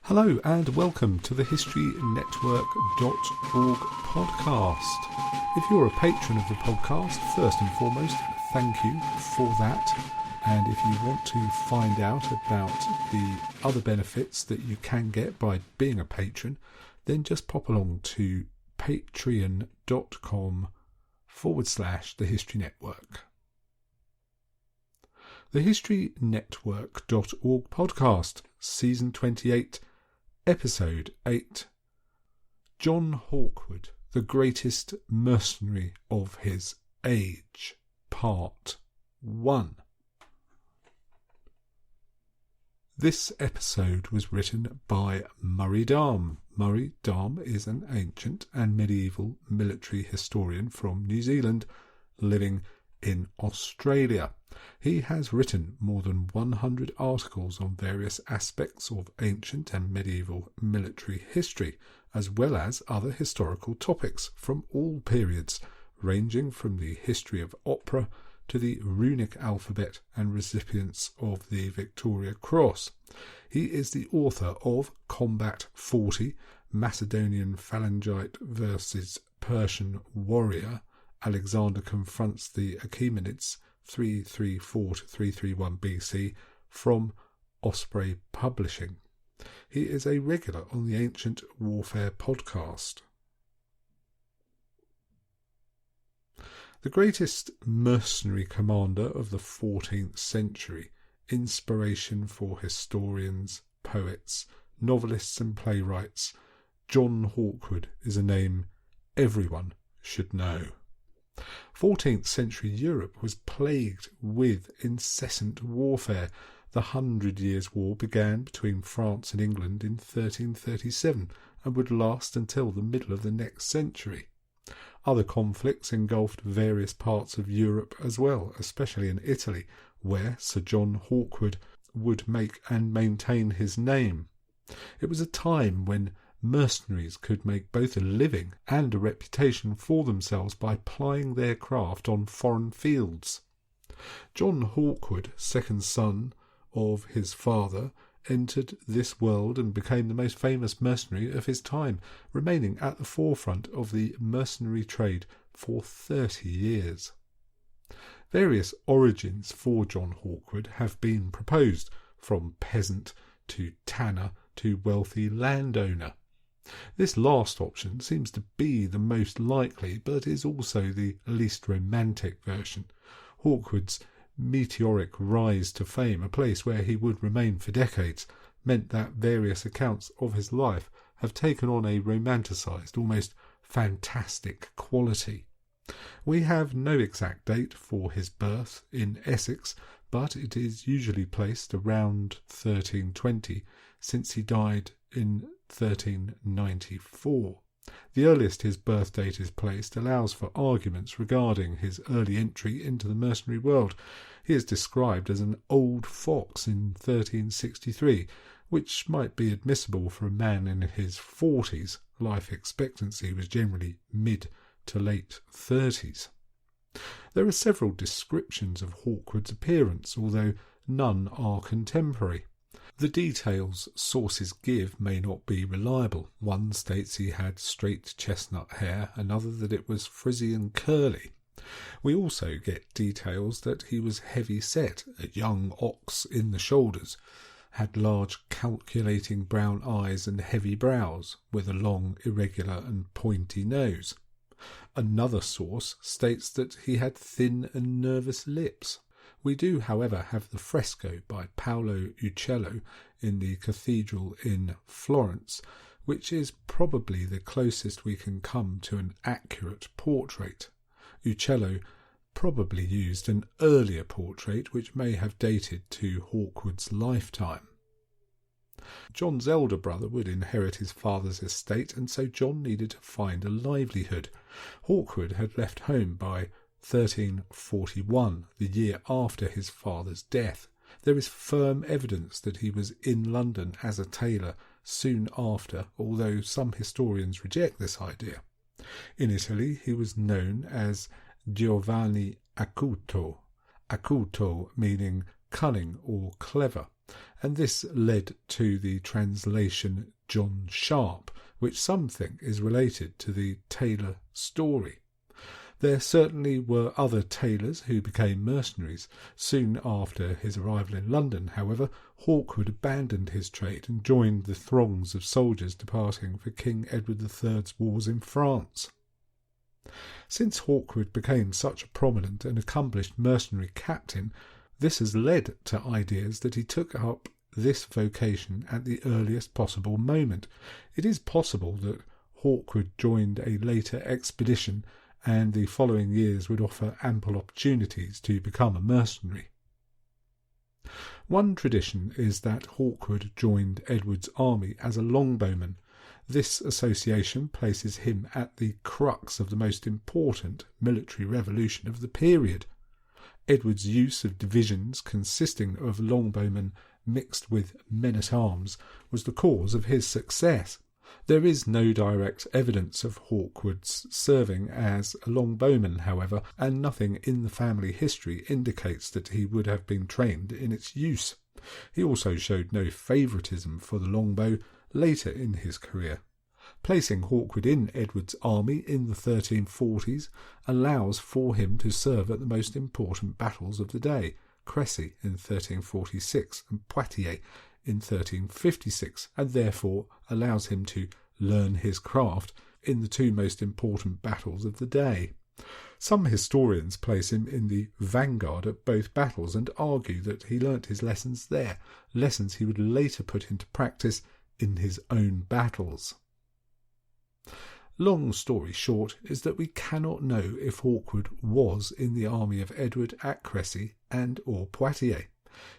Hello and welcome to the HistoryNetwork.org podcast. If you're a patron of the podcast, first and foremost, thank you for that. And if you want to find out about the other benefits that you can get by being a patron, then just pop along to patreon.com/The History Network. The HistoryNetwork.org podcast, Season 28, Episode 8, John Hawkwood, the greatest mercenary of his age, Part 1. This episode was written by Murray Darm. Murray Darm is an ancient and medieval military historian from New Zealand, living in Australia. He has written more than 100 articles on various aspects of ancient and medieval military history, as well as other historical topics from all periods, ranging from the history of opera to the runic alphabet and recipients of the Victoria Cross. He is the author of Combat 40, Macedonian Phalangite versus Persian Warrior, Alexander confronts the Achaemenids, 334 to 331 BC, from Osprey Publishing. He is a regular on the Ancient Warfare podcast. The greatest mercenary commander of the 14th century, inspiration for historians, poets, novelists and playwrights, John Hawkwood is a name everyone should know. 14th century Europe was plagued with incessant warfare. The 100 Years' War began between France and England in 1337 and would last until the middle of the next century. Other conflicts engulfed various parts of Europe as well, especially in Italy, where Sir John Hawkwood would make and maintain his name. It was a time when mercenaries could make both a living and a reputation for themselves by plying their craft on foreign fields. John Hawkwood, second son of his father, entered this world and became the most famous mercenary of his time, remaining at the forefront of the mercenary trade for 30 years. Various origins for John Hawkwood have been proposed, from peasant to tanner to wealthy landowner. This last option seems to be the most likely, but is also the least romantic version. Hawkwood's meteoric rise to fame, a place where he would remain for decades, meant that various accounts of his life have taken on a romanticised, almost fantastic quality. We have no exact date for his birth in Essex, but it is usually placed around 1320, since he died in 1394. The earliest his birth date is placed allows for arguments regarding his early entry into the mercenary world. He is described as an old fox in 1363, which might be admissible for a man in his 40s. Life expectancy was generally mid to late 30s. There are several descriptions of Hawkwood's appearance, although none are contemporary. The details sources give may not be reliable. One states he had straight chestnut hair, another that it was frizzy and curly. We also get details that he was heavy-set, a young ox in the shoulders, had large calculating brown eyes and heavy brows, with a long, irregular and pointy nose. Another source states that he had thin and nervous lips. We do, however, have the fresco by Paolo Uccello in the cathedral in Florence, which is probably the closest we can come to an accurate portrait. Uccello probably used an earlier portrait which may have dated to Hawkwood's lifetime. John's elder brother would inherit his father's estate, and so John needed to find a livelihood. Hawkwood had left home by 1341, the year after his father's death. There is firm evidence that he was in London as a tailor soon after, although some historians reject this idea. In Italy he was known as Giovanni Acuto, acuto meaning cunning or clever. and this led to the translation John Sharp, which some think is related to the tailor story. There certainly were other tailors who became mercenaries. Soon after his arrival in London, however, Hawkwood abandoned his trade and joined the throngs of soldiers departing for King Edward III's wars in France. Since Hawkwood became such a prominent and accomplished mercenary captain, this has led to ideas that he took up this vocation at the earliest possible moment. It is possible that Hawkwood joined a later expedition, and the following years would offer ample opportunities to become a mercenary. One tradition is that Hawkwood joined Edward's army as a longbowman. This association places him at the crux of the most important military revolution of the period. Edward's use of divisions consisting of longbowmen mixed with men-at-arms was the cause of his success. There is no direct evidence of Hawkwood's serving as a longbowman, however, and nothing in the family history indicates that he would have been trained in its use. He also showed no favouritism for the longbow later in his career. Placing Hawkwood in Edward's army in the 1340s allows for him to serve at the most important battles of the day, Crécy in 1346 and Poitiers in 1356, and therefore allows him to learn his craft in the two most important battles of the day. Some historians place him in the vanguard at both battles and argue that he learnt his lessons there, lessons he would later put into practice in his own battles. Long story short is that we cannot know if Hawkwood was in the army of Edward at Crécy and or Poitiers.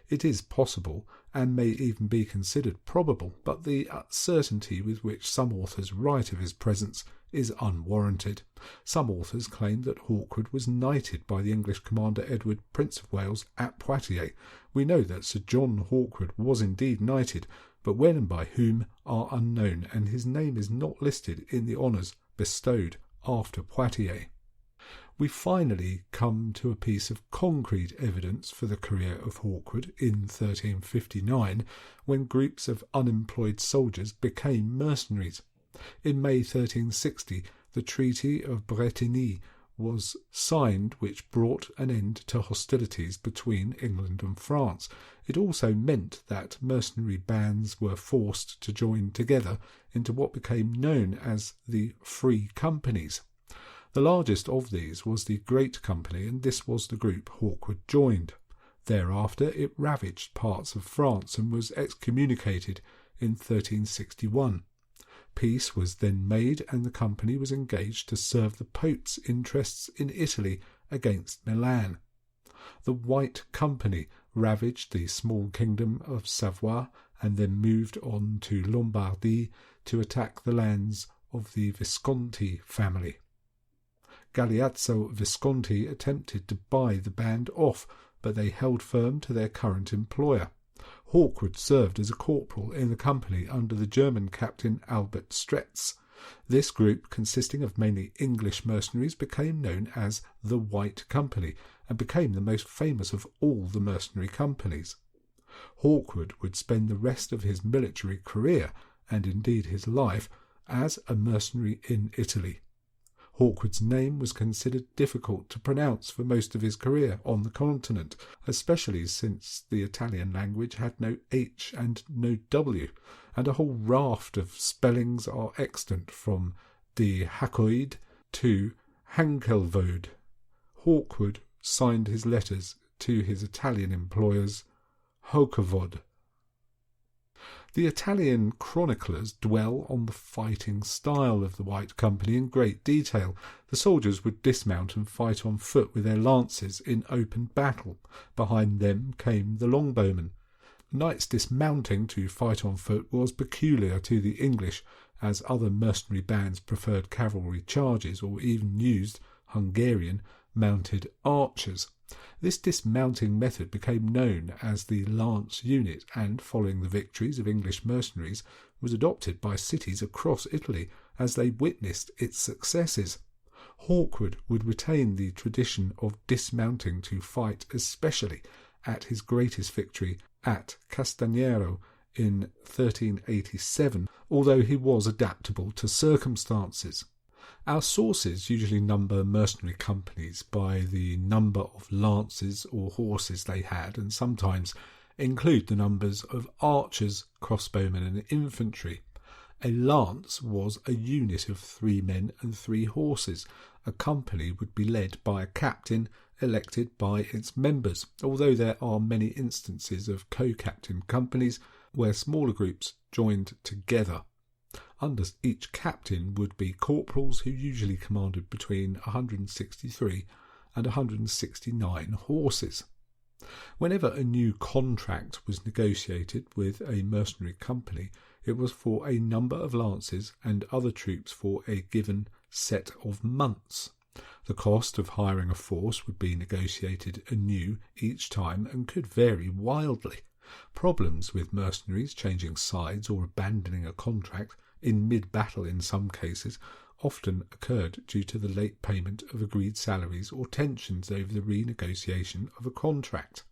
It is possible, and may even be considered probable, but the certainty with which some authors write of his presence is unwarranted. Some authors claim that Hawkwood was knighted by the English commander Edward, Prince of Wales, at Poitiers. We know that Sir John Hawkwood was indeed knighted, but when and by whom are unknown, and his name is not listed in the honours bestowed after Poitiers. We finally come to a piece of concrete evidence for the career of Hawkwood in 1359, when groups of unemployed soldiers became mercenaries. In May 1360, the Treaty of Bretigny was signed, which brought an end to hostilities between England and France. It also meant that mercenary bands were forced to join together into what became known as the Free Companies. The largest of these was the Great Company, and this was the group Hawkwood joined. Thereafter it ravaged parts of France and was excommunicated in 1361. Peace was then made, and the company was engaged to serve the Pope's interests in Italy against Milan. The White Company ravaged the small kingdom of Savoy and then moved on to Lombardy to attack the lands of the Visconti family. Galeazzo Visconti attempted to buy the band off, but they held firm to their current employer. Hawkwood served as a corporal in the company under the German captain Albert Stretz. This group, consisting of mainly English mercenaries, became known as the White Company and became the most famous of all the mercenary companies. Hawkwood would spend the rest of his military career, and indeed his life, as a mercenary in Italy. Hawkwood's name was considered difficult to pronounce for most of his career on the continent, especially since the Italian language had no H and no W, and a whole raft of spellings are extant from de Haccoid to Hankelvode. Hawkwood signed his letters to his Italian employers Hawkwood. The Italian chroniclers dwell on the fighting style of the White Company in great detail. The soldiers would dismount and fight on foot with their lances in open battle. Behind them came the longbowmen. Knights dismounting to fight on foot was peculiar to the English, as other mercenary bands preferred cavalry charges or even used Hungarian mounted archers. This dismounting method became known as the lance unit, and following the victories of English mercenaries was adopted by cities across Italy as they witnessed its successes. Hawkwood would retain the tradition of dismounting to fight, especially at his greatest victory at Castagnero in 1387, although he was adaptable to circumstances. Our sources usually number mercenary companies by the number of lances or horses they had, and sometimes include the numbers of archers, crossbowmen and infantry. A lance was a unit of 3 men and 3 horses. A company would be led by a captain elected by its members, although there are many instances of co-captain companies where smaller groups joined together. Under each captain would be corporals who usually commanded between 163 and 169 horses. Whenever a new contract was negotiated with a mercenary company, it was for a number of lances and other troops for a given set of months. The cost of hiring a force would be negotiated anew each time and could vary wildly. Problems with mercenaries changing sides or abandoning a contract in mid-battle in some cases often occurred due to the late payment of agreed salaries or tensions over the renegotiation of a contract.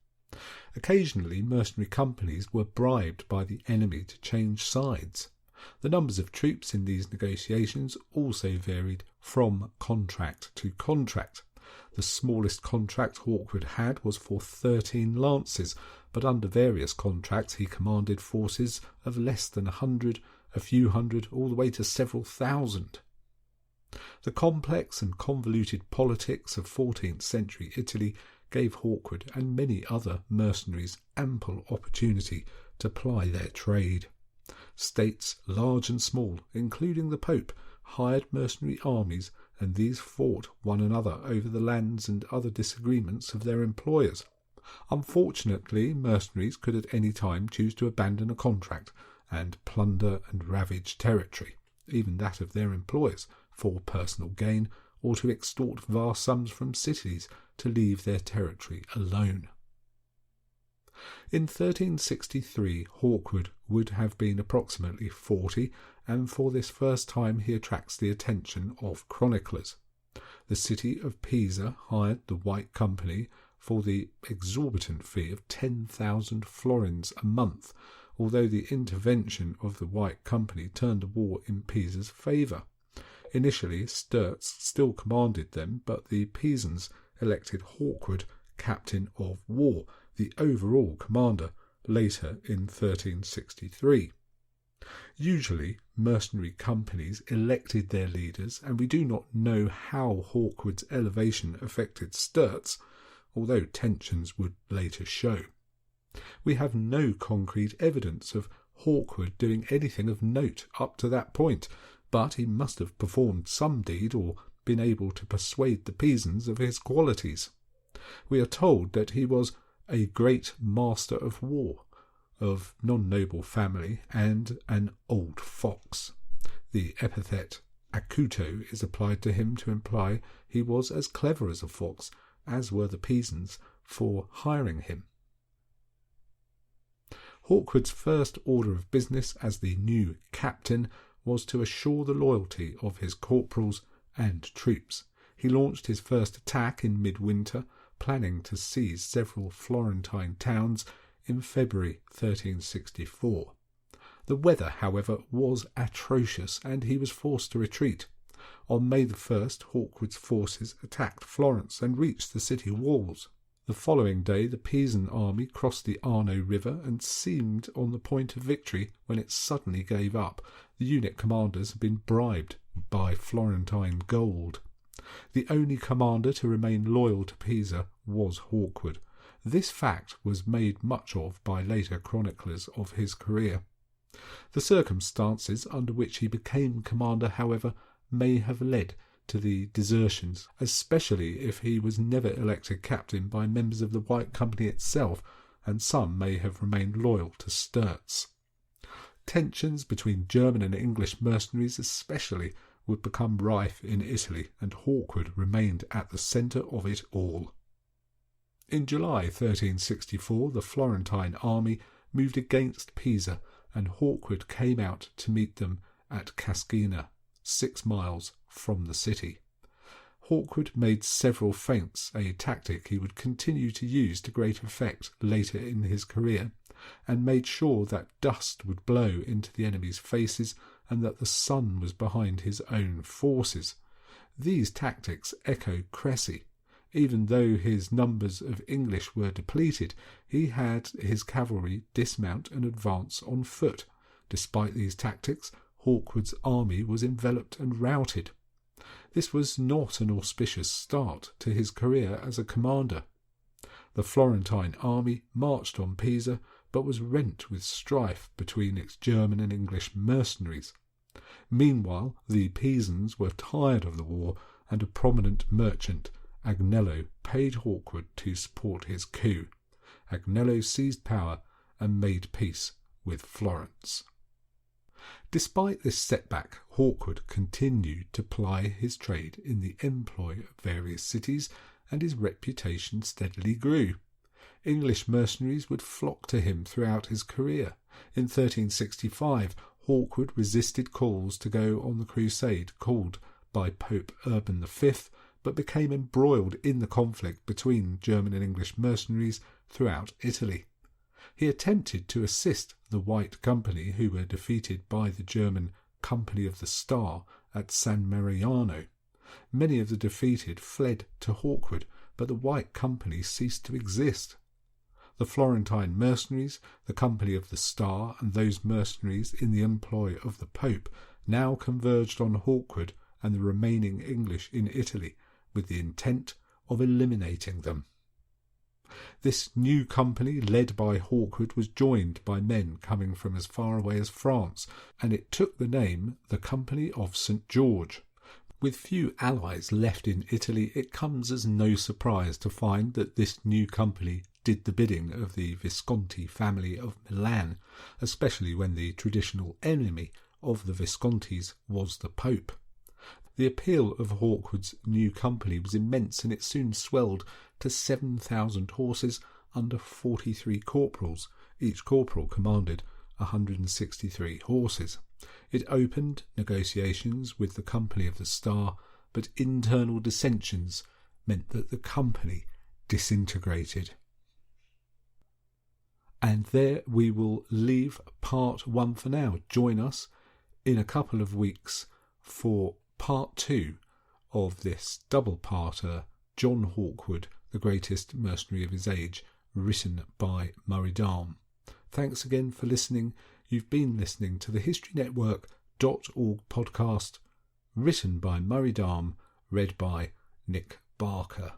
Occasionally, mercenary companies were bribed by the enemy to change sides. The numbers of troops in these negotiations also varied from contract to contract. The smallest contract Hawkwood had was for 13 lances, but under various contracts he commanded forces of less than 100, a few hundred, all the way to several thousand. The complex and convoluted politics of 14th century Italy gave Hawkwood and many other mercenaries ample opportunity to ply their trade. States large and small, including the Pope, hired mercenary armies, and these fought one another over the lands and other disagreements of their employers. Unfortunately, mercenaries could at any time choose to abandon a contract and plunder and ravage territory, even that of their employers, for personal gain, or to extort vast sums from cities to leave their territory alone. In 1363, Hawkwood would have been approximately 40, and for this first time he attracts the attention of chroniclers. The city of Pisa hired the White Company for the exorbitant fee of 10,000 florins a month, although the intervention of the White Company turned the war in Pisa's favour. Initially, Sturz still commanded them, but the Pisans elected Hawkwood captain of war, the overall commander, later in 1363. Usually, mercenary companies elected their leaders, and we do not know how Hawkwood's elevation affected Sturz, although tensions would later show. We have no concrete evidence of Hawkwood doing anything of note up to that point, but he must have performed some deed or been able to persuade the Pisans of his qualities. We are told that he was a great master of war, of non-noble family, and an old fox. The epithet acuto is applied to him to imply he was as clever as a fox, as were the Pisans for hiring him. Hawkwood's first order of business as the new captain was to assure the loyalty of his corporals and troops. He launched his first attack in midwinter, planning to seize several Florentine towns in February 1364. The weather, however, was atrocious, and he was forced to retreat. On May the 1st, Hawkwood's forces attacked Florence and reached the city walls. The following day, the Pisan army crossed the Arno River and seemed on the point of victory when it suddenly gave up. The unit commanders had been bribed by Florentine gold. The only commander to remain loyal to Pisa was Hawkwood. This fact was made much of by later chroniclers of his career. The circumstances under which he became commander, however, may have led to the desertions, especially if he was never elected captain by members of the White Company itself, and some may have remained loyal to Sturz. Tensions between German and English mercenaries especially would become rife in Italy, and Hawkwood remained at the centre of it all. In July 1364, the Florentine army moved against Pisa, and Hawkwood came out to meet them at Cascina, 6 miles from the city. Hawkwood made several feints, a tactic he would continue to use to great effect later in his career. and made sure that dust would blow into the enemy's faces and that the sun was behind his own forces. These tactics echoed Cressy. Even though his numbers of English were depleted, he had his cavalry dismount and advance on foot. Despite these tactics, Hawkwood's army was enveloped and routed. This was not an auspicious start to his career as a commander. The Florentine army marched on Pisa, but was rent with strife between its German and English mercenaries. Meanwhile, the Pisans were tired of the war, and a prominent merchant, Agnello, paid Hawkwood to support his coup. Agnello seized power and made peace with Florence. Despite this setback, Hawkwood continued to ply his trade in the employ of various cities, and his reputation steadily grew. English mercenaries would flock to him throughout his career. In 1365, Hawkwood resisted calls to go on the crusade called by Pope Urban V, but became embroiled in the conflict between German and English mercenaries throughout Italy. He attempted to assist the White Company, who were defeated by the German Company of the Star at San Mariano. Many of the defeated fled to Hawkwood, but the White Company ceased to exist. The Florentine mercenaries, the Company of the Star, and those mercenaries in the employ of the Pope now converged on Hawkwood and the remaining English in Italy, with the intent of eliminating them. This new company, led by Hawkwood, was joined by men coming from as far away as France, and it took the name the Company of St. George. With few allies left in Italy, it comes as no surprise to find that this new company did the bidding of the Visconti family of Milan, especially when the traditional enemy of the Viscontis was the Pope. The appeal of Hawkwood's new company was immense, and it soon swelled to 7,000 horses under 43 corporals. Each corporal commanded 163 horses. It opened negotiations with the Company of the Star, but internal dissensions meant that the company disintegrated. And there we will leave part 1 for now. Join us in a couple of weeks for part 2 of this double-parter, John Hawkwood, the greatest mercenary of his age, written by Murray Darm. Thanks again for listening. You've been listening to the HistoryNetwork.org podcast, written by Murray Darm, read by Nick Barker.